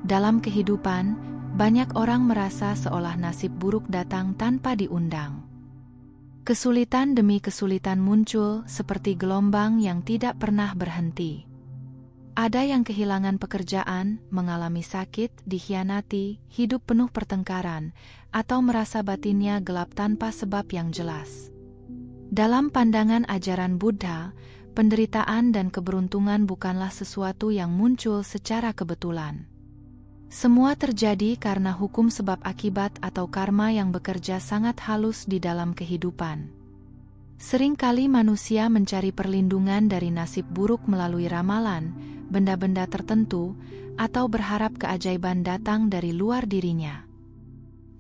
Dalam kehidupan, banyak orang merasa seolah nasib buruk datang tanpa diundang. Kesulitan demi kesulitan muncul seperti gelombang yang tidak pernah berhenti. Ada yang kehilangan pekerjaan, mengalami sakit, dikhianati, hidup penuh pertengkaran, atau merasa batinnya gelap tanpa sebab yang jelas. Dalam pandangan ajaran Buddha, penderitaan dan keberuntungan bukanlah sesuatu yang muncul secara kebetulan. Semua terjadi karena hukum sebab akibat atau karma yang bekerja sangat halus di dalam kehidupan. Seringkali manusia mencari perlindungan dari nasib buruk melalui ramalan, benda-benda tertentu, atau berharap keajaiban datang dari luar dirinya.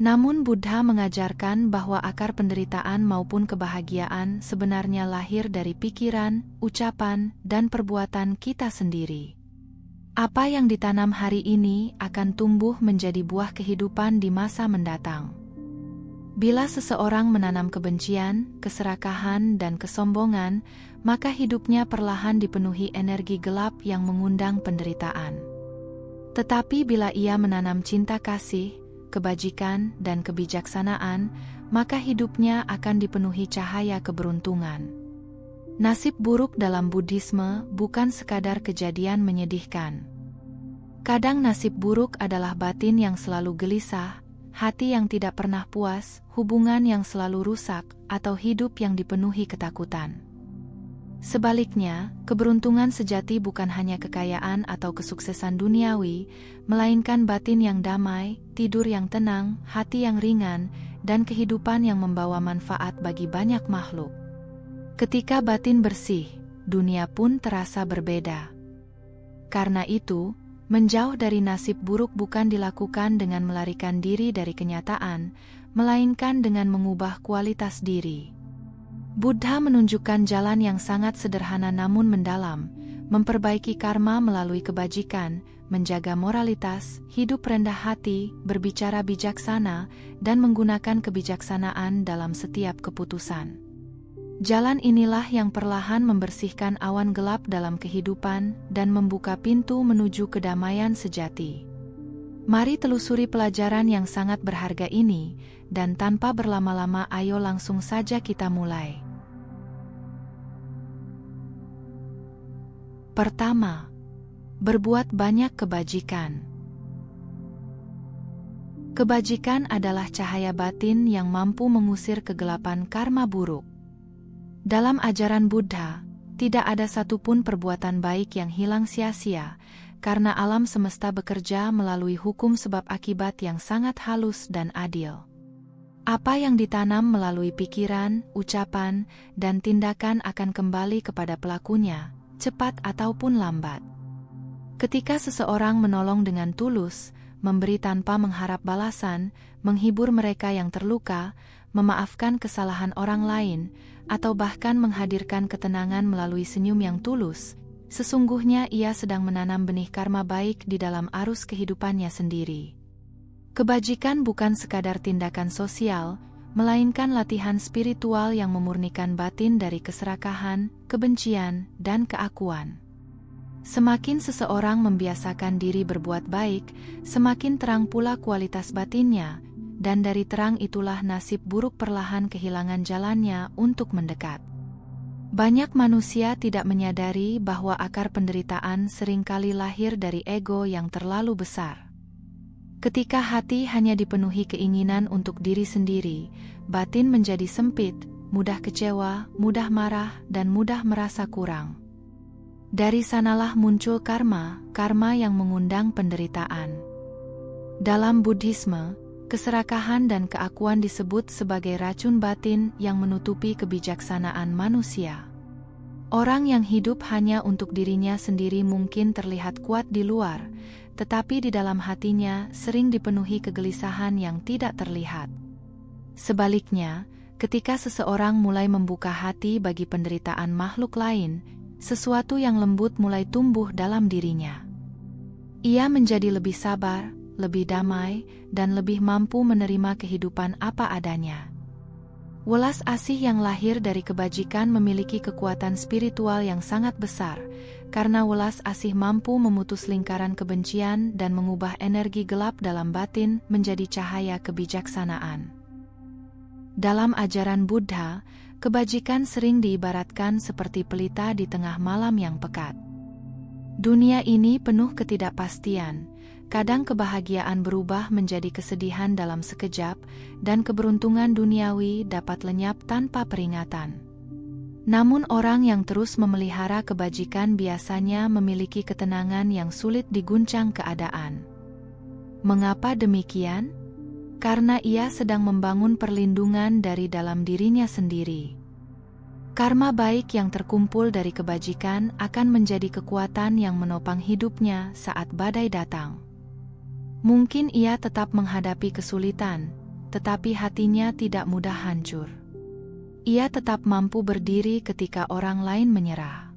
Namun Buddha mengajarkan bahwa akar penderitaan maupun kebahagiaan sebenarnya lahir dari pikiran, ucapan, dan perbuatan kita sendiri. Apa yang ditanam hari ini akan tumbuh menjadi buah kehidupan di masa mendatang. Bila seseorang menanam kebencian, keserakahan, dan kesombongan, maka hidupnya perlahan dipenuhi energi gelap yang mengundang penderitaan. Tetapi bila ia menanam cinta kasih, kebajikan, dan kebijaksanaan, maka hidupnya akan dipenuhi cahaya keberuntungan. Nasib buruk dalam Buddhisme bukan sekadar kejadian menyedihkan. Kadang nasib buruk adalah batin yang selalu gelisah, hati yang tidak pernah puas, hubungan yang selalu rusak, atau hidup yang dipenuhi ketakutan. Sebaliknya, keberuntungan sejati bukan hanya kekayaan atau kesuksesan duniawi, melainkan batin yang damai, tidur yang tenang, hati yang ringan, dan kehidupan yang membawa manfaat bagi banyak makhluk. Ketika batin bersih, dunia pun terasa berbeda. Karena itu, menjauh dari nasib buruk bukan dilakukan dengan melarikan diri dari kenyataan, melainkan dengan mengubah kualitas diri. Buddha menunjukkan jalan yang sangat sederhana namun mendalam, memperbaiki karma melalui kebajikan, menjaga moralitas, hidup rendah hati, berbicara bijaksana, dan menggunakan kebijaksanaan dalam setiap keputusan. Jalan inilah yang perlahan membersihkan awan gelap dalam kehidupan dan membuka pintu menuju kedamaian sejati. Mari telusuri pelajaran yang sangat berharga ini, dan tanpa berlama-lama ayo langsung saja kita mulai. Pertama, berbuat banyak kebajikan. Kebajikan adalah cahaya batin yang mampu mengusir kegelapan karma buruk. Dalam ajaran Buddha, tidak ada satupun perbuatan baik yang hilang sia-sia, karena alam semesta bekerja melalui hukum sebab akibat yang sangat halus dan adil. Apa yang ditanam melalui pikiran, ucapan, dan tindakan akan kembali kepada pelakunya, cepat ataupun lambat. Ketika seseorang menolong dengan tulus, memberi tanpa mengharap balasan, menghibur mereka yang terluka, memaafkan kesalahan orang lain, atau bahkan menghadirkan ketenangan melalui senyum yang tulus, sesungguhnya ia sedang menanam benih karma baik di dalam arus kehidupannya sendiri. Kebajikan bukan sekadar tindakan sosial, melainkan latihan spiritual yang memurnikan batin dari keserakahan, kebencian, dan keakuan. Semakin seseorang membiasakan diri berbuat baik, semakin terang pula kualitas batinnya, dan dari terang itulah nasib buruk perlahan kehilangan jalannya untuk mendekat. Banyak manusia tidak menyadari bahwa akar penderitaan seringkali lahir dari ego yang terlalu besar. Ketika hati hanya dipenuhi keinginan untuk diri sendiri, batin menjadi sempit, mudah kecewa, mudah marah, dan mudah merasa kurang. Dari sanalah muncul karma yang mengundang penderitaan. Dalam Buddhisme, keserakahan dan keakuan disebut sebagai racun batin yang menutupi kebijaksanaan manusia. Orang yang hidup hanya untuk dirinya sendiri mungkin terlihat kuat di luar, tetapi di dalam hatinya sering dipenuhi kegelisahan yang tidak terlihat. Sebaliknya, ketika seseorang mulai membuka hati bagi penderitaan makhluk lain, sesuatu yang lembut mulai tumbuh dalam dirinya. Ia menjadi lebih sabar, lebih damai, dan lebih mampu menerima kehidupan apa adanya. Welas asih yang lahir dari kebajikan memiliki kekuatan spiritual yang sangat besar, karena welas asih mampu memutus lingkaran kebencian dan mengubah energi gelap dalam batin menjadi cahaya kebijaksanaan. Dalam ajaran Buddha, kebajikan sering diibaratkan seperti pelita di tengah malam yang pekat. Dunia ini penuh ketidakpastian. Kadang kebahagiaan berubah menjadi kesedihan dalam sekejap, dan keberuntungan duniawi dapat lenyap tanpa peringatan. Namun orang yang terus memelihara kebajikan biasanya memiliki ketenangan yang sulit diguncang keadaan. Mengapa demikian? Karena ia sedang membangun perlindungan dari dalam dirinya sendiri. Karma baik yang terkumpul dari kebajikan akan menjadi kekuatan yang menopang hidupnya saat badai datang. Mungkin ia tetap menghadapi kesulitan, tetapi hatinya tidak mudah hancur. Ia tetap mampu berdiri ketika orang lain menyerah.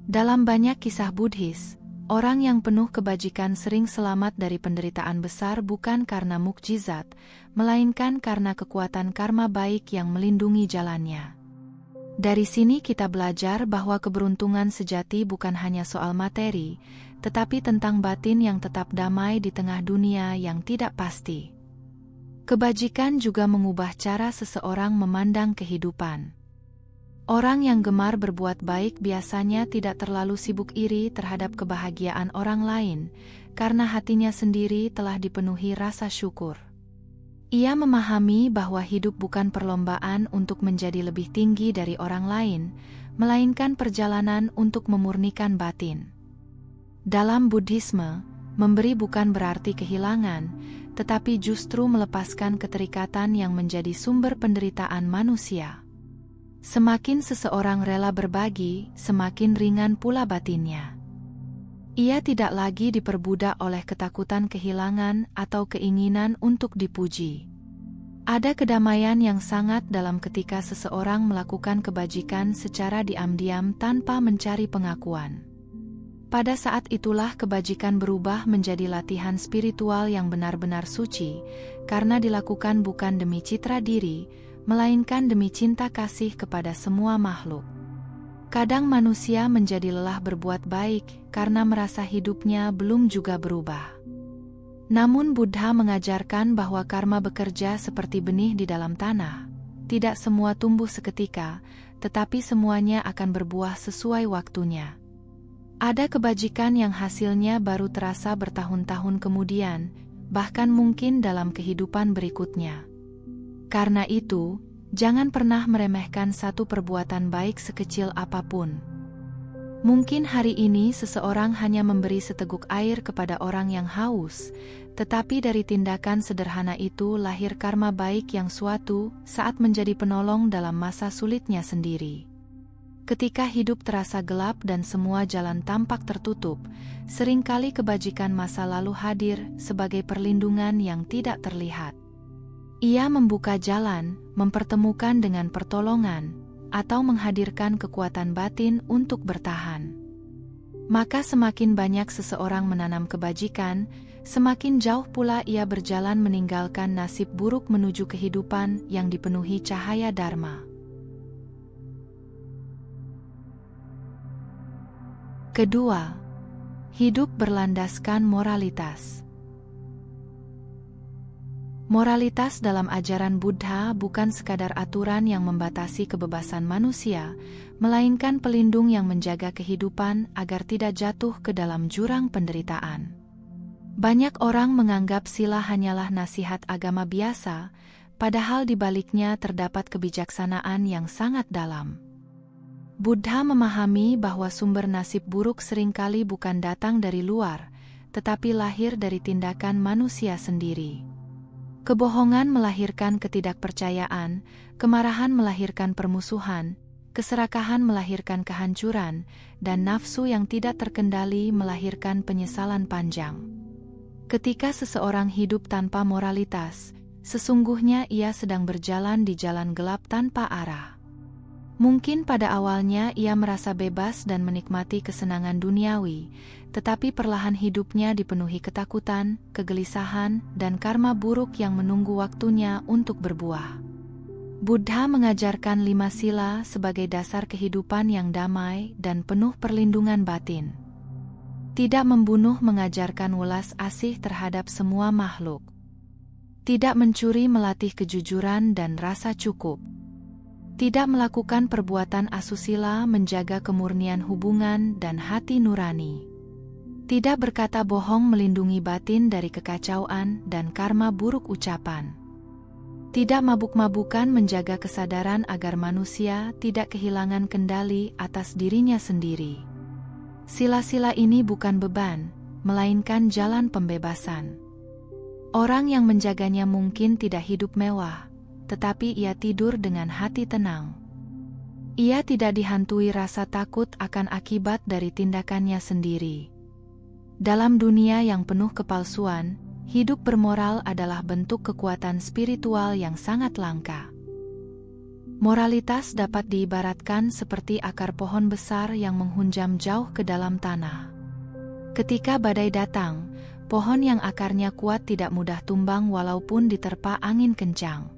Dalam banyak kisah Buddhis, orang yang penuh kebajikan sering selamat dari penderitaan besar bukan karena mukjizat, melainkan karena kekuatan karma baik yang melindungi jalannya. Dari sini kita belajar bahwa keberuntungan sejati bukan hanya soal materi, tetapi tentang batin yang tetap damai di tengah dunia yang tidak pasti. Kebajikan juga mengubah cara seseorang memandang kehidupan. Orang yang gemar berbuat baik biasanya tidak terlalu sibuk iri terhadap kebahagiaan orang lain, karena hatinya sendiri telah dipenuhi rasa syukur. Ia memahami bahwa hidup bukan perlombaan untuk menjadi lebih tinggi dari orang lain, melainkan perjalanan untuk memurnikan batin. Dalam Buddhisme, memberi bukan berarti kehilangan, tetapi justru melepaskan keterikatan yang menjadi sumber penderitaan manusia. Semakin seseorang rela berbagi, semakin ringan pula batinnya. Ia tidak lagi diperbudak oleh ketakutan kehilangan atau keinginan untuk dipuji. Ada kedamaian yang sangat dalam ketika seseorang melakukan kebajikan secara diam-diam tanpa mencari pengakuan. Pada saat itulah kebajikan berubah menjadi latihan spiritual yang benar-benar suci, karena dilakukan bukan demi citra diri, melainkan demi cinta kasih kepada semua makhluk. Kadang manusia menjadi lelah berbuat baik karena merasa hidupnya belum juga berubah. Namun Buddha mengajarkan bahwa karma bekerja seperti benih di dalam tanah. Tidak semua tumbuh seketika, tetapi semuanya akan berbuah sesuai waktunya. Ada kebajikan yang hasilnya baru terasa bertahun-tahun kemudian, bahkan mungkin dalam kehidupan berikutnya. Karena itu, jangan pernah meremehkan satu perbuatan baik sekecil apapun. Mungkin hari ini seseorang hanya memberi seteguk air kepada orang yang haus, tetapi dari tindakan sederhana itu lahir karma baik yang suatu saat menjadi penolong dalam masa sulitnya sendiri. Ketika hidup terasa gelap dan semua jalan tampak tertutup, seringkali kebajikan masa lalu hadir sebagai perlindungan yang tidak terlihat. Ia membuka jalan, mempertemukan dengan pertolongan, atau menghadirkan kekuatan batin untuk bertahan. Maka semakin banyak seseorang menanam kebajikan, semakin jauh pula ia berjalan meninggalkan nasib buruk menuju kehidupan yang dipenuhi cahaya Dharma. Kedua, hidup berlandaskan moralitas. Moralitas dalam ajaran Buddha bukan sekadar aturan yang membatasi kebebasan manusia, melainkan pelindung yang menjaga kehidupan agar tidak jatuh ke dalam jurang penderitaan. Banyak orang menganggap sila hanyalah nasihat agama biasa, padahal di baliknya terdapat kebijaksanaan yang sangat dalam. Buddha memahami bahwa sumber nasib buruk seringkali bukan datang dari luar, tetapi lahir dari tindakan manusia sendiri. Kebohongan melahirkan ketidakpercayaan, kemarahan melahirkan permusuhan, keserakahan melahirkan kehancuran, dan nafsu yang tidak terkendali melahirkan penyesalan panjang. Ketika seseorang hidup tanpa moralitas, sesungguhnya ia sedang berjalan di jalan gelap tanpa arah. Mungkin pada awalnya ia merasa bebas dan menikmati kesenangan duniawi, tetapi perlahan hidupnya dipenuhi ketakutan, kegelisahan, dan karma buruk yang menunggu waktunya untuk berbuah. Buddha mengajarkan 5 sila sebagai dasar kehidupan yang damai dan penuh perlindungan batin. Tidak membunuh mengajarkan welas asih terhadap semua makhluk. Tidak mencuri melatih kejujuran dan rasa cukup. Tidak melakukan perbuatan asusila menjaga kemurnian hubungan dan hati nurani. Tidak berkata bohong melindungi batin dari kekacauan dan karma buruk ucapan. Tidak mabuk-mabukan menjaga kesadaran agar manusia tidak kehilangan kendali atas dirinya sendiri. Sila-sila ini bukan beban, melainkan jalan pembebasan. Orang yang menjaganya mungkin tidak hidup mewah, tetapi ia tidur dengan hati tenang. Ia tidak dihantui rasa takut akan akibat dari tindakannya sendiri. Dalam dunia yang penuh kepalsuan, hidup bermoral adalah bentuk kekuatan spiritual yang sangat langka. Moralitas dapat diibaratkan seperti akar pohon besar yang menghunjam jauh ke dalam tanah. Ketika badai datang, pohon yang akarnya kuat tidak mudah tumbang walaupun diterpa angin kencang.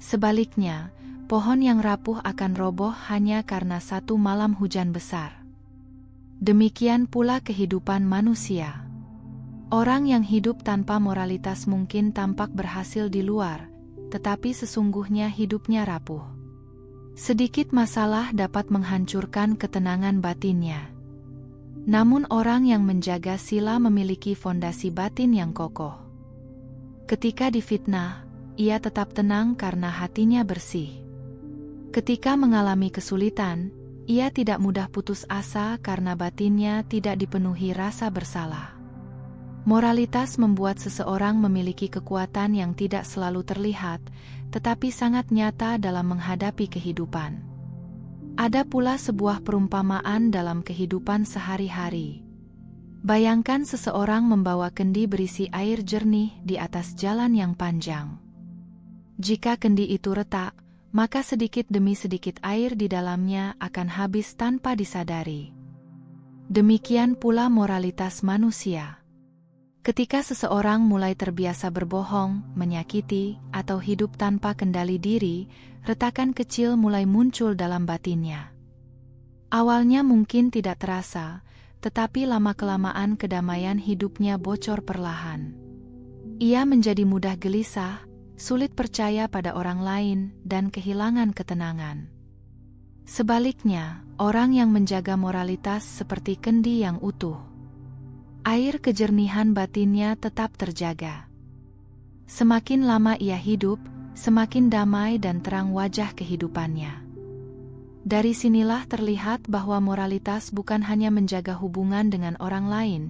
Sebaliknya, pohon yang rapuh akan roboh hanya karena satu malam hujan besar. Demikian pula kehidupan manusia. Orang yang hidup tanpa moralitas mungkin tampak berhasil di luar, tetapi sesungguhnya hidupnya rapuh. Sedikit masalah dapat menghancurkan ketenangan batinnya. Namun orang yang menjaga sila memiliki fondasi batin yang kokoh. Ketika difitnah, ia tetap tenang karena hatinya bersih. Ketika mengalami kesulitan, ia tidak mudah putus asa karena batinnya tidak dipenuhi rasa bersalah. Moralitas membuat seseorang memiliki kekuatan yang tidak selalu terlihat, tetapi sangat nyata dalam menghadapi kehidupan. Ada pula sebuah perumpamaan dalam kehidupan sehari-hari. Bayangkan seseorang membawa kendi berisi air jernih di atas jalan yang panjang. Jika kendi itu retak, maka sedikit demi sedikit air di dalamnya akan habis tanpa disadari. Demikian pula moralitas manusia. Ketika seseorang mulai terbiasa berbohong, menyakiti, atau hidup tanpa kendali diri, retakan kecil mulai muncul dalam batinnya. Awalnya mungkin tidak terasa, tetapi lama-kelamaan kedamaian hidupnya bocor perlahan. Ia menjadi mudah gelisah, sulit percaya pada orang lain, dan kehilangan ketenangan. Sebaliknya, orang yang menjaga moralitas seperti kendi yang utuh. Air kejernihan batinnya tetap terjaga. Semakin lama ia hidup, semakin damai dan terang wajah kehidupannya. Dari sinilah terlihat bahwa moralitas bukan hanya menjaga hubungan dengan orang lain,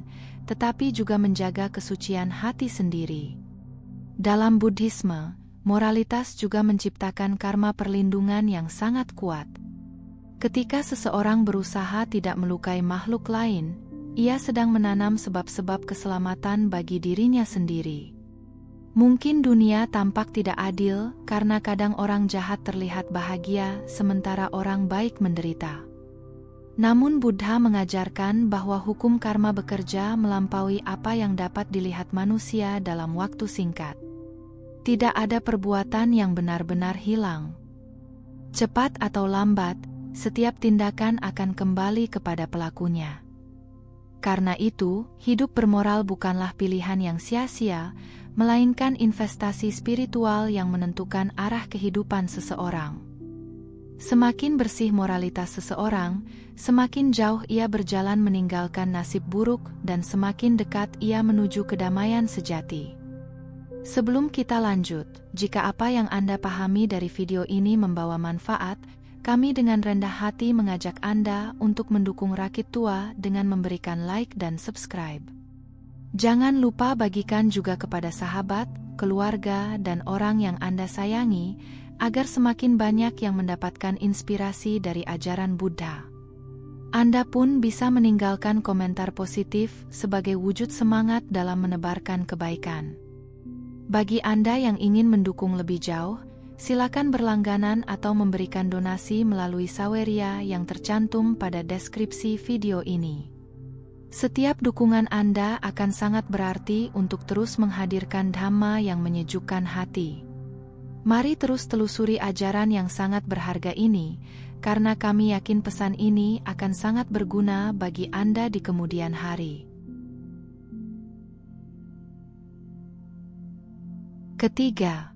tetapi juga menjaga kesucian hati sendiri. Dalam Buddhisme, moralitas juga menciptakan karma perlindungan yang sangat kuat. Ketika seseorang berusaha tidak melukai makhluk lain, ia sedang menanam sebab-sebab keselamatan bagi dirinya sendiri. Mungkin dunia tampak tidak adil karena kadang orang jahat terlihat bahagia sementara orang baik menderita. Namun Buddha mengajarkan bahwa hukum karma bekerja melampaui apa yang dapat dilihat manusia dalam waktu singkat. Tidak ada perbuatan yang benar-benar hilang. Cepat atau lambat, setiap tindakan akan kembali kepada pelakunya. Karena itu, hidup bermoral bukanlah pilihan yang sia-sia, melainkan investasi spiritual yang menentukan arah kehidupan seseorang. Semakin bersih moralitas seseorang, semakin jauh ia berjalan meninggalkan nasib buruk dan semakin dekat ia menuju kedamaian sejati. Sebelum kita lanjut, jika apa yang Anda pahami dari video ini membawa manfaat, kami dengan rendah hati mengajak Anda untuk mendukung Rakit Tua dengan memberikan like dan subscribe. Jangan lupa bagikan juga kepada sahabat, keluarga, dan orang yang Anda sayangi, agar semakin banyak yang mendapatkan inspirasi dari ajaran Buddha. Anda pun bisa meninggalkan komentar positif sebagai wujud semangat dalam menebarkan kebaikan. Bagi Anda yang ingin mendukung lebih jauh, silakan berlangganan atau memberikan donasi melalui saweria yang tercantum pada deskripsi video ini. Setiap dukungan Anda akan sangat berarti untuk terus menghadirkan dhamma yang menyejukkan hati. Mari terus telusuri ajaran yang sangat berharga ini, karena kami yakin pesan ini akan sangat berguna bagi Anda di kemudian hari. Ketiga,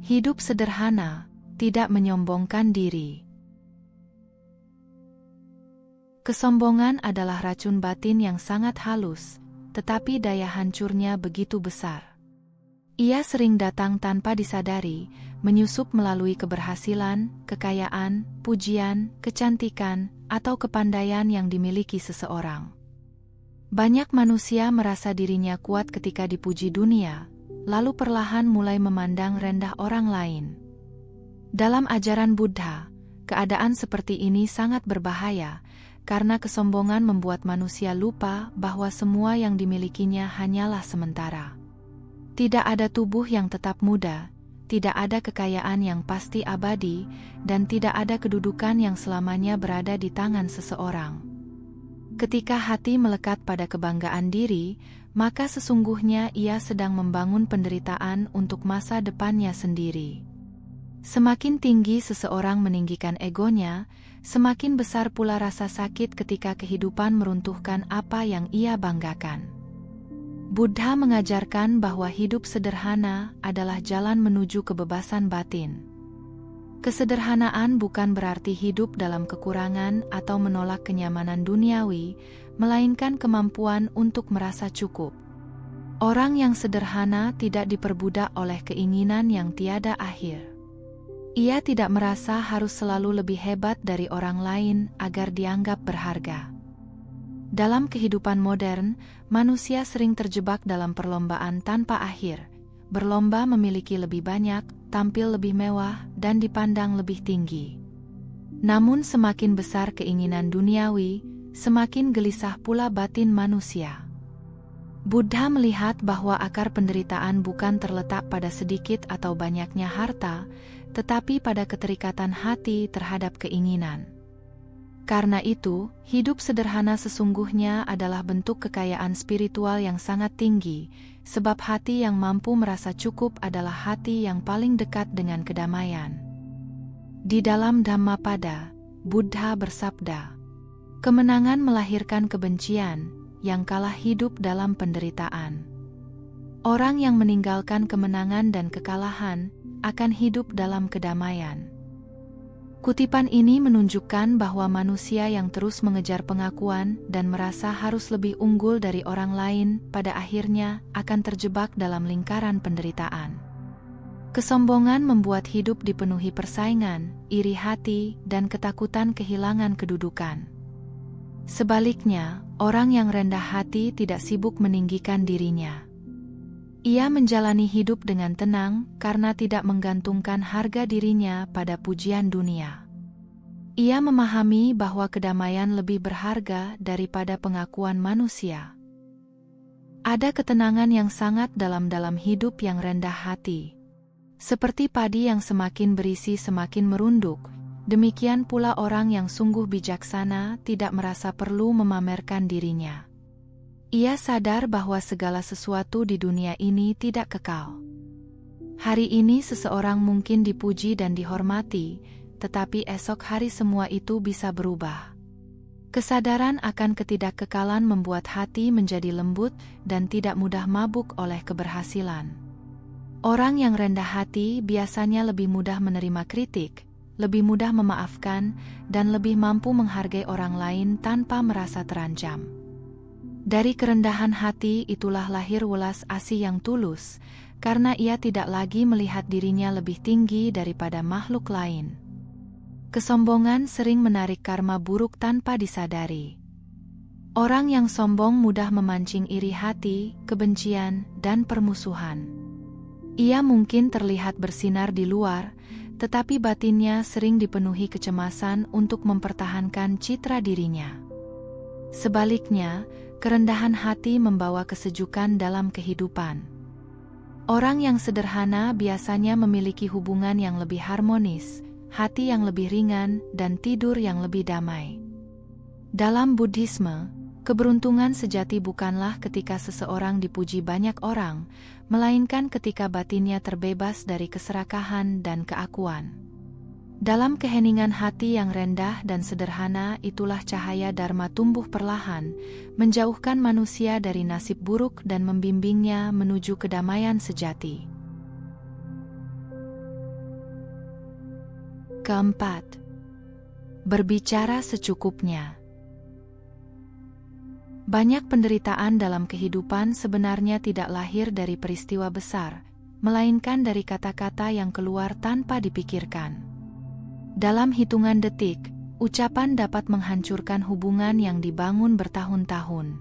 hidup sederhana, tidak menyombongkan diri. Kesombongan adalah racun batin yang sangat halus, tetapi daya hancurnya begitu besar. Ia sering datang tanpa disadari, menyusup melalui keberhasilan, kekayaan, pujian, kecantikan, atau kepandaian yang dimiliki seseorang. Banyak manusia merasa dirinya kuat ketika dipuji dunia, lalu perlahan mulai memandang rendah orang lain. Dalam ajaran Buddha, keadaan seperti ini sangat berbahaya, karena kesombongan membuat manusia lupa bahwa semua yang dimilikinya hanyalah sementara. Tidak ada tubuh yang tetap muda, tidak ada kekayaan yang pasti abadi, dan tidak ada kedudukan yang selamanya berada di tangan seseorang. Ketika hati melekat pada kebanggaan diri, maka sesungguhnya ia sedang membangun penderitaan untuk masa depannya sendiri. Semakin tinggi seseorang meninggikan egonya, semakin besar pula rasa sakit ketika kehidupan meruntuhkan apa yang ia banggakan. Buddha mengajarkan bahwa hidup sederhana adalah jalan menuju kebebasan batin. Kesederhanaan bukan berarti hidup dalam kekurangan atau menolak kenyamanan duniawi, melainkan kemampuan untuk merasa cukup. Orang yang sederhana tidak diperbudak oleh keinginan yang tiada akhir. Ia tidak merasa harus selalu lebih hebat dari orang lain agar dianggap berharga. Dalam kehidupan modern, manusia sering terjebak dalam perlombaan tanpa akhir, berlomba memiliki lebih banyak, tampil lebih mewah, dan dipandang lebih tinggi. Namun semakin besar keinginan duniawi, semakin gelisah pula batin manusia. Buddha melihat bahwa akar penderitaan bukan terletak pada sedikit atau banyaknya harta, tetapi pada keterikatan hati terhadap keinginan. Karena itu, hidup sederhana sesungguhnya adalah bentuk kekayaan spiritual yang sangat tinggi, sebab hati yang mampu merasa cukup adalah hati yang paling dekat dengan kedamaian. Di dalam Dhammapada, Buddha bersabda, "Kemenangan melahirkan kebencian, yang kalah hidup dalam penderitaan. Orang yang meninggalkan kemenangan dan kekalahan akan hidup dalam kedamaian." Kutipan ini menunjukkan bahwa manusia yang terus mengejar pengakuan dan merasa harus lebih unggul dari orang lain pada akhirnya akan terjebak dalam lingkaran penderitaan. Kesombongan membuat hidup dipenuhi persaingan, iri hati, dan ketakutan kehilangan kedudukan. Sebaliknya, orang yang rendah hati tidak sibuk meninggikan dirinya. Ia menjalani hidup dengan tenang karena tidak menggantungkan harga dirinya pada pujian dunia. Ia memahami bahwa kedamaian lebih berharga daripada pengakuan manusia. Ada ketenangan yang sangat dalam hidup yang rendah hati. Seperti padi yang semakin berisi semakin merunduk, demikian pula orang yang sungguh bijaksana tidak merasa perlu memamerkan dirinya. Ia sadar bahwa segala sesuatu di dunia ini tidak kekal. Hari ini seseorang mungkin dipuji dan dihormati, tetapi esok hari semua itu bisa berubah. Kesadaran akan ketidakkekalan membuat hati menjadi lembut dan tidak mudah mabuk oleh keberhasilan. Orang yang rendah hati biasanya lebih mudah menerima kritik, lebih mudah memaafkan, dan lebih mampu menghargai orang lain tanpa merasa terancam. Dari kerendahan hati itulah lahir welas asih yang tulus, karena ia tidak lagi melihat dirinya lebih tinggi daripada makhluk lain. Kesombongan sering menarik karma buruk tanpa disadari. Orang yang sombong mudah memancing iri hati, kebencian, dan permusuhan. Ia mungkin terlihat bersinar di luar, tetapi batinnya sering dipenuhi kecemasan untuk mempertahankan citra dirinya. Sebaliknya, kerendahan hati membawa kesejukan dalam kehidupan. Orang yang sederhana biasanya memiliki hubungan yang lebih harmonis, hati yang lebih ringan, dan tidur yang lebih damai. Dalam Buddhisme, Keberuntungan sejati bukanlah ketika seseorang dipuji banyak orang, melainkan ketika batinnya terbebas dari keserakahan dan keakuan. Dalam keheningan hati yang rendah dan sederhana, itulah cahaya Dharma tumbuh perlahan, menjauhkan manusia dari nasib buruk dan membimbingnya menuju kedamaian sejati. Keempat, berbicara secukupnya. Banyak penderitaan dalam kehidupan sebenarnya tidak lahir dari peristiwa besar, melainkan dari kata-kata yang keluar tanpa dipikirkan. Dalam hitungan detik, ucapan dapat menghancurkan hubungan yang dibangun bertahun-tahun.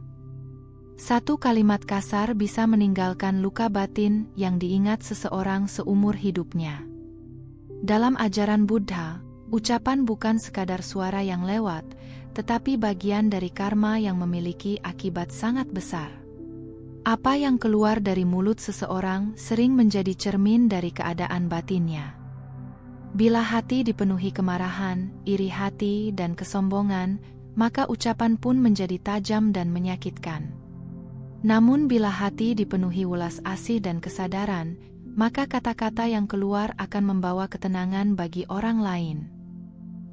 Satu kalimat kasar bisa meninggalkan luka batin yang diingat seseorang seumur hidupnya. Dalam ajaran Buddha, ucapan bukan sekadar suara yang lewat, tetapi bagian dari karma yang memiliki akibat sangat besar. Apa yang keluar dari mulut seseorang sering menjadi cermin dari keadaan batinnya. Bila hati dipenuhi kemarahan, iri hati, dan kesombongan, maka ucapan pun menjadi tajam dan menyakitkan. Namun bila hati dipenuhi welas asih dan kesadaran, maka kata-kata yang keluar akan membawa ketenangan bagi orang lain.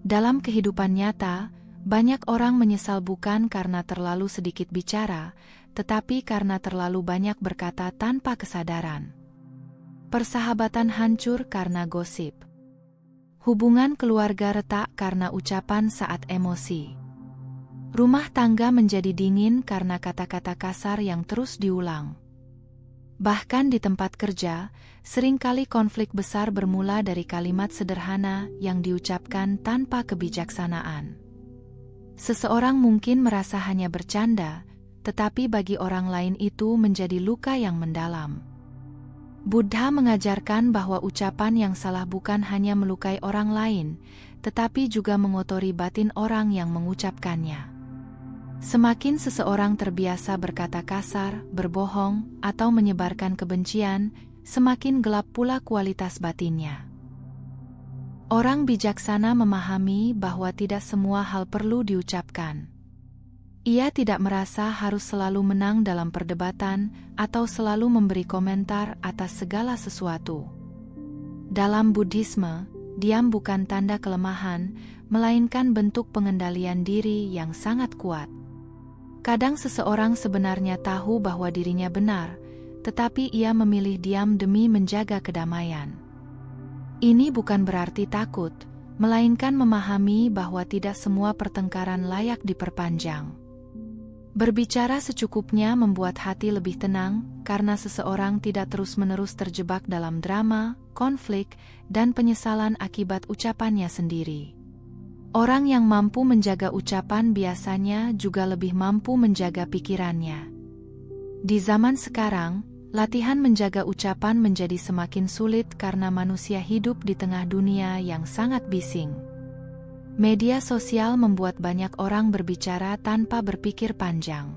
Dalam kehidupan nyata, banyak orang menyesal bukan karena terlalu sedikit bicara, tetapi karena terlalu banyak berkata tanpa kesadaran. Persahabatan hancur karena gosip. Hubungan keluarga retak karena ucapan saat emosi. Rumah tangga menjadi dingin karena kata-kata kasar yang terus diulang. Bahkan di tempat kerja, seringkali konflik besar bermula dari kalimat sederhana yang diucapkan tanpa kebijaksanaan. Seseorang mungkin merasa hanya bercanda, tetapi bagi orang lain itu menjadi luka yang mendalam. Buddha mengajarkan bahwa ucapan yang salah bukan hanya melukai orang lain, tetapi juga mengotori batin orang yang mengucapkannya. Semakin seseorang terbiasa berkata kasar, berbohong, atau menyebarkan kebencian, semakin gelap pula kualitas batinnya. Orang bijaksana memahami bahwa tidak semua hal perlu diucapkan. Ia tidak merasa harus selalu menang dalam perdebatan atau selalu memberi komentar atas segala sesuatu. Dalam Buddhisme, diam bukan tanda kelemahan, melainkan bentuk pengendalian diri yang sangat kuat. Kadang seseorang sebenarnya tahu bahwa dirinya benar, tetapi ia memilih diam demi menjaga kedamaian. Ini bukan berarti takut, melainkan memahami bahwa tidak semua pertengkaran layak diperpanjang. Berbicara secukupnya membuat hati lebih tenang, karena seseorang tidak terus-menerus terjebak dalam drama, konflik, dan penyesalan akibat ucapannya sendiri. Orang yang mampu menjaga ucapan biasanya juga lebih mampu menjaga pikirannya. Di zaman sekarang, latihan menjaga ucapan menjadi semakin sulit karena manusia hidup di tengah dunia yang sangat bising. Media sosial membuat banyak orang berbicara tanpa berpikir panjang.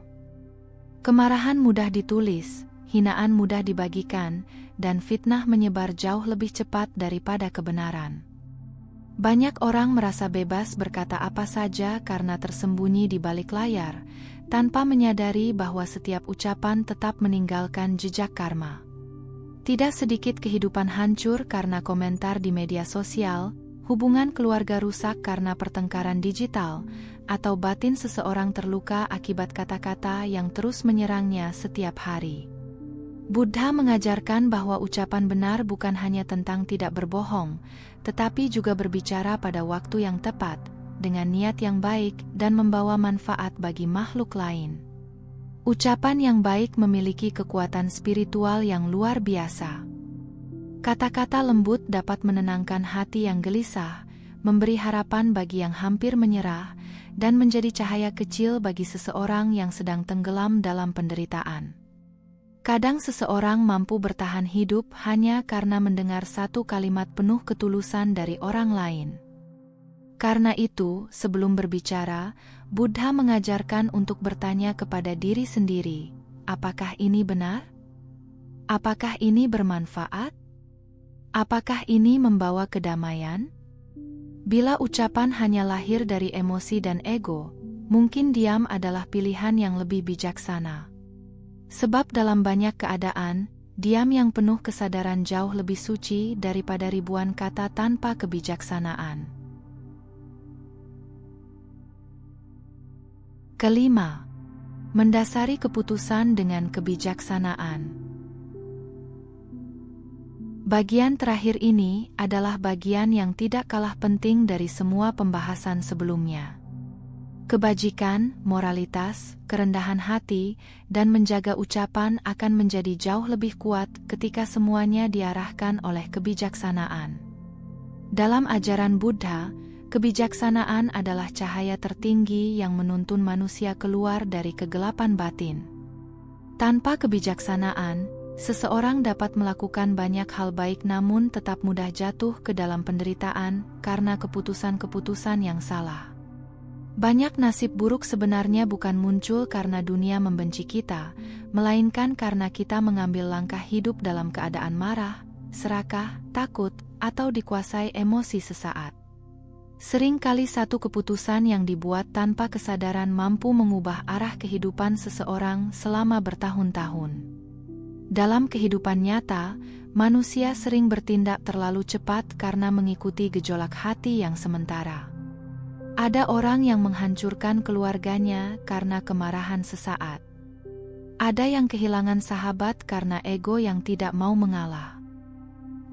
Kemarahan mudah ditulis, hinaan mudah dibagikan, dan fitnah menyebar jauh lebih cepat daripada kebenaran. Banyak orang merasa bebas berkata apa saja karena tersembunyi di balik layar, tanpa menyadari bahwa setiap ucapan tetap meninggalkan jejak karma. Tidak sedikit kehidupan hancur karena komentar di media sosial, hubungan keluarga rusak karena pertengkaran digital, atau batin seseorang terluka akibat kata-kata yang terus menyerangnya setiap hari. Buddha mengajarkan bahwa ucapan benar bukan hanya tentang tidak berbohong, tetapi juga berbicara pada waktu yang tepat, dengan niat yang baik dan membawa manfaat bagi makhluk lain. Ucapan yang baik memiliki kekuatan spiritual yang luar biasa. Kata-kata lembut dapat menenangkan hati yang gelisah, memberi harapan bagi yang hampir menyerah, dan menjadi cahaya kecil bagi seseorang yang sedang tenggelam dalam penderitaan. Kadang seseorang mampu bertahan hidup hanya karena mendengar satu kalimat penuh ketulusan dari orang lain. Karena itu, sebelum berbicara, Buddha mengajarkan untuk bertanya kepada diri sendiri, apakah ini benar? Apakah ini bermanfaat? Apakah ini membawa kedamaian? Bila ucapan hanya lahir dari emosi dan ego, mungkin diam adalah pilihan yang lebih bijaksana. Sebab dalam banyak keadaan, diam yang penuh kesadaran jauh lebih suci daripada ribuan kata tanpa kebijaksanaan. Kelima, mendasari keputusan dengan kebijaksanaan. Bagian terakhir ini adalah bagian yang tidak kalah penting dari semua pembahasan sebelumnya. Kebajikan, moralitas, kerendahan hati, dan menjaga ucapan akan menjadi jauh lebih kuat ketika semuanya diarahkan oleh kebijaksanaan. Dalam ajaran Buddha, kebijaksanaan adalah cahaya tertinggi yang menuntun manusia keluar dari kegelapan batin. Tanpa kebijaksanaan, seseorang dapat melakukan banyak hal baik namun tetap mudah jatuh ke dalam penderitaan karena keputusan-keputusan yang salah. Banyak nasib buruk sebenarnya bukan muncul karena dunia membenci kita, melainkan karena kita mengambil langkah hidup dalam keadaan marah, serakah, takut, atau dikuasai emosi sesaat. Seringkali satu keputusan yang dibuat tanpa kesadaran mampu mengubah arah kehidupan seseorang selama bertahun-tahun. Dalam kehidupan nyata, manusia sering bertindak terlalu cepat karena mengikuti gejolak hati yang sementara. Ada orang yang menghancurkan keluarganya karena kemarahan sesaat. Ada yang kehilangan sahabat karena ego yang tidak mau mengalah.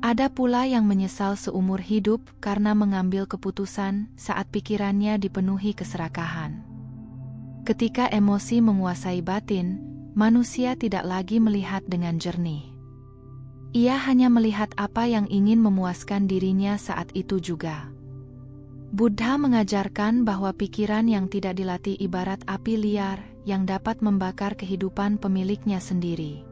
Ada pula yang menyesal seumur hidup karena mengambil keputusan saat pikirannya dipenuhi keserakahan. Ketika emosi menguasai batin, manusia tidak lagi melihat dengan jernih. Ia hanya melihat apa yang ingin memuaskan dirinya saat itu juga. Buddha mengajarkan bahwa pikiran yang tidak dilatih ibarat api liar yang dapat membakar kehidupan pemiliknya sendiri.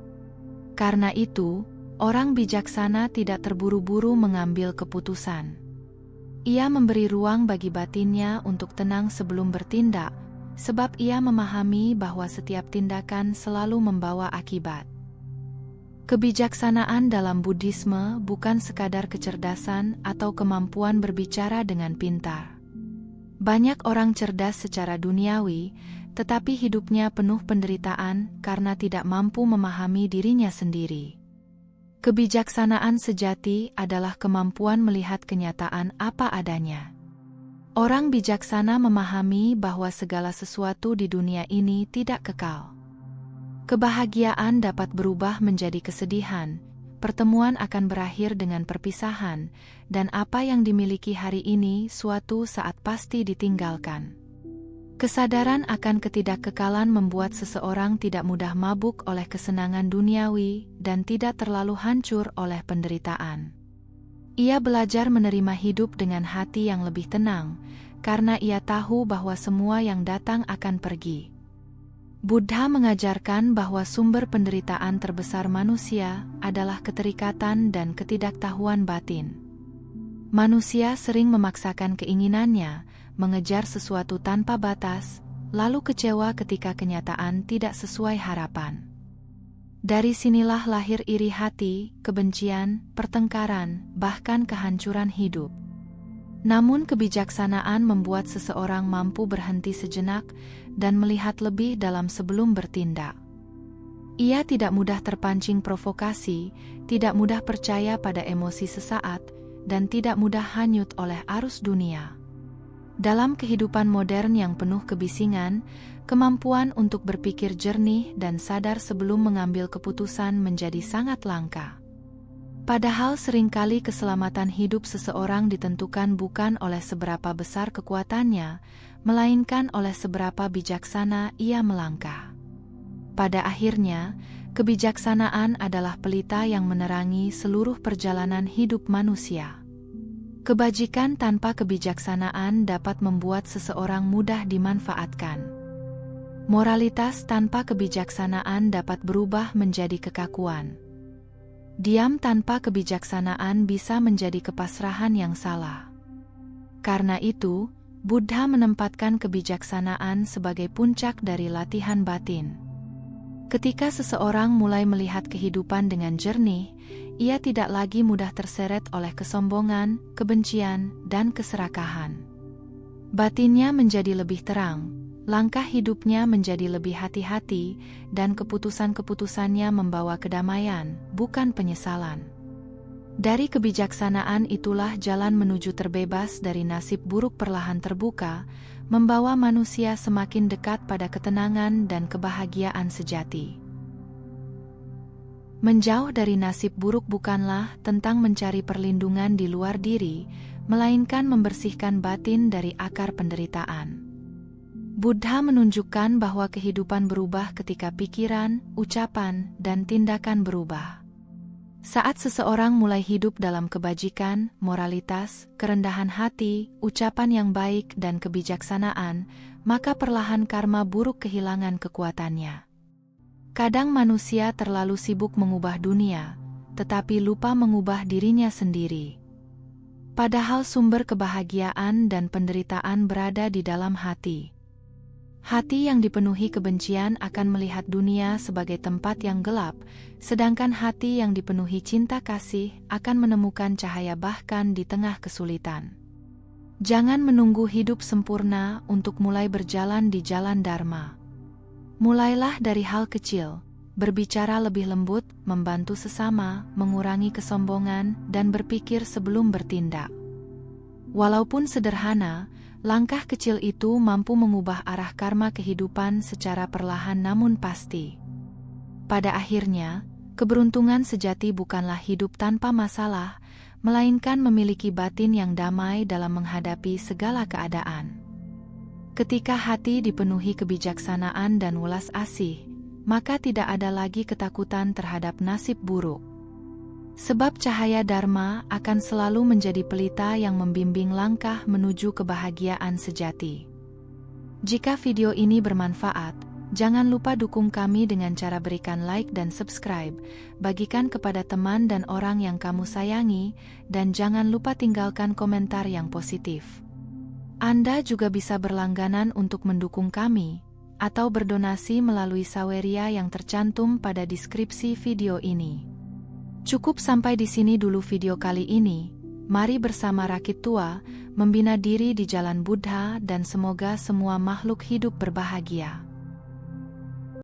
Karena itu, orang bijaksana tidak terburu-buru mengambil keputusan. Ia memberi ruang bagi batinnya untuk tenang sebelum bertindak, sebab ia memahami bahwa setiap tindakan selalu membawa akibat. Kebijaksanaan dalam Buddhisme bukan sekadar kecerdasan atau kemampuan berbicara dengan pintar. Banyak orang cerdas secara duniawi, tetapi hidupnya penuh penderitaan karena tidak mampu memahami dirinya sendiri. Kebijaksanaan sejati adalah kemampuan melihat kenyataan apa adanya. Orang bijaksana memahami bahwa segala sesuatu di dunia ini tidak kekal. Kebahagiaan dapat berubah menjadi kesedihan, pertemuan akan berakhir dengan perpisahan, dan apa yang dimiliki hari ini suatu saat pasti ditinggalkan. Kesadaran akan ketidakkekalan membuat seseorang tidak mudah mabuk oleh kesenangan duniawi dan tidak terlalu hancur oleh penderitaan. Ia belajar menerima hidup dengan hati yang lebih tenang, karena ia tahu bahwa semua yang datang akan pergi. Buddha mengajarkan bahwa sumber penderitaan terbesar manusia adalah keterikatan dan ketidaktahuan batin. Manusia sering memaksakan keinginannya, mengejar sesuatu tanpa batas, lalu kecewa ketika kenyataan tidak sesuai harapan. Dari sinilah lahir iri hati, kebencian, pertengkaran, bahkan kehancuran hidup. Namun kebijaksanaan membuat seseorang mampu berhenti sejenak dan melihat lebih dalam sebelum bertindak. Ia tidak mudah terpancing provokasi, tidak mudah percaya pada emosi sesaat, dan tidak mudah hanyut oleh arus dunia. Dalam kehidupan modern yang penuh kebisingan, kemampuan untuk berpikir jernih dan sadar sebelum mengambil keputusan menjadi sangat langka. Padahal seringkali keselamatan hidup seseorang ditentukan bukan oleh seberapa besar kekuatannya, melainkan oleh seberapa bijaksana ia melangkah. Pada akhirnya, kebijaksanaan adalah pelita yang menerangi seluruh perjalanan hidup manusia. Kebajikan tanpa kebijaksanaan dapat membuat seseorang mudah dimanfaatkan. Moralitas tanpa kebijaksanaan dapat berubah menjadi kekakuan. Diam tanpa kebijaksanaan bisa menjadi kepasrahan yang salah. Karena itu, Buddha menempatkan kebijaksanaan sebagai puncak dari latihan batin. Ketika seseorang mulai melihat kehidupan dengan jernih, ia tidak lagi mudah terseret oleh kesombongan, kebencian, dan keserakahan. Batinnya menjadi lebih terang, langkah hidupnya menjadi lebih hati-hati, dan keputusan-keputusannya membawa kedamaian, bukan penyesalan. Dari kebijaksanaan itulah jalan menuju terbebas dari nasib buruk perlahan terbuka, membawa manusia semakin dekat pada ketenangan dan kebahagiaan sejati. Menjauh dari nasib buruk bukanlah tentang mencari perlindungan di luar diri, melainkan membersihkan batin dari akar penderitaan. Buddha menunjukkan bahwa kehidupan berubah ketika pikiran, ucapan, dan tindakan berubah. Saat seseorang mulai hidup dalam kebajikan, moralitas, kerendahan hati, ucapan yang baik, dan kebijaksanaan, maka perlahan karma buruk kehilangan kekuatannya. Kadang manusia terlalu sibuk mengubah dunia, tetapi lupa mengubah dirinya sendiri. Padahal sumber kebahagiaan dan penderitaan berada di dalam hati. Hati yang dipenuhi kebencian akan melihat dunia sebagai tempat yang gelap, sedangkan hati yang dipenuhi cinta kasih akan menemukan cahaya bahkan di tengah kesulitan. Jangan menunggu hidup sempurna untuk mulai berjalan di jalan Dharma. Mulailah dari hal kecil, berbicara lebih lembut, membantu sesama, mengurangi kesombongan, dan berpikir sebelum bertindak. Walaupun sederhana, langkah kecil itu mampu mengubah arah karma kehidupan secara perlahan namun pasti. Pada akhirnya, keberuntungan sejati bukanlah hidup tanpa masalah, melainkan memiliki batin yang damai dalam menghadapi segala keadaan. Ketika hati dipenuhi kebijaksanaan dan welas asih, maka tidak ada lagi ketakutan terhadap nasib buruk. Sebab cahaya Dharma akan selalu menjadi pelita yang membimbing langkah menuju kebahagiaan sejati. Jika video ini bermanfaat, jangan lupa dukung kami dengan cara berikan like dan subscribe, bagikan kepada teman dan orang yang kamu sayangi, dan jangan lupa tinggalkan komentar yang positif. Anda juga bisa berlangganan untuk mendukung kami, atau berdonasi melalui saweria yang tercantum pada deskripsi video ini. Cukup sampai di sini dulu video kali ini. Mari bersama Rakit Tua membina diri di jalan Buddha dan semoga semua makhluk hidup berbahagia.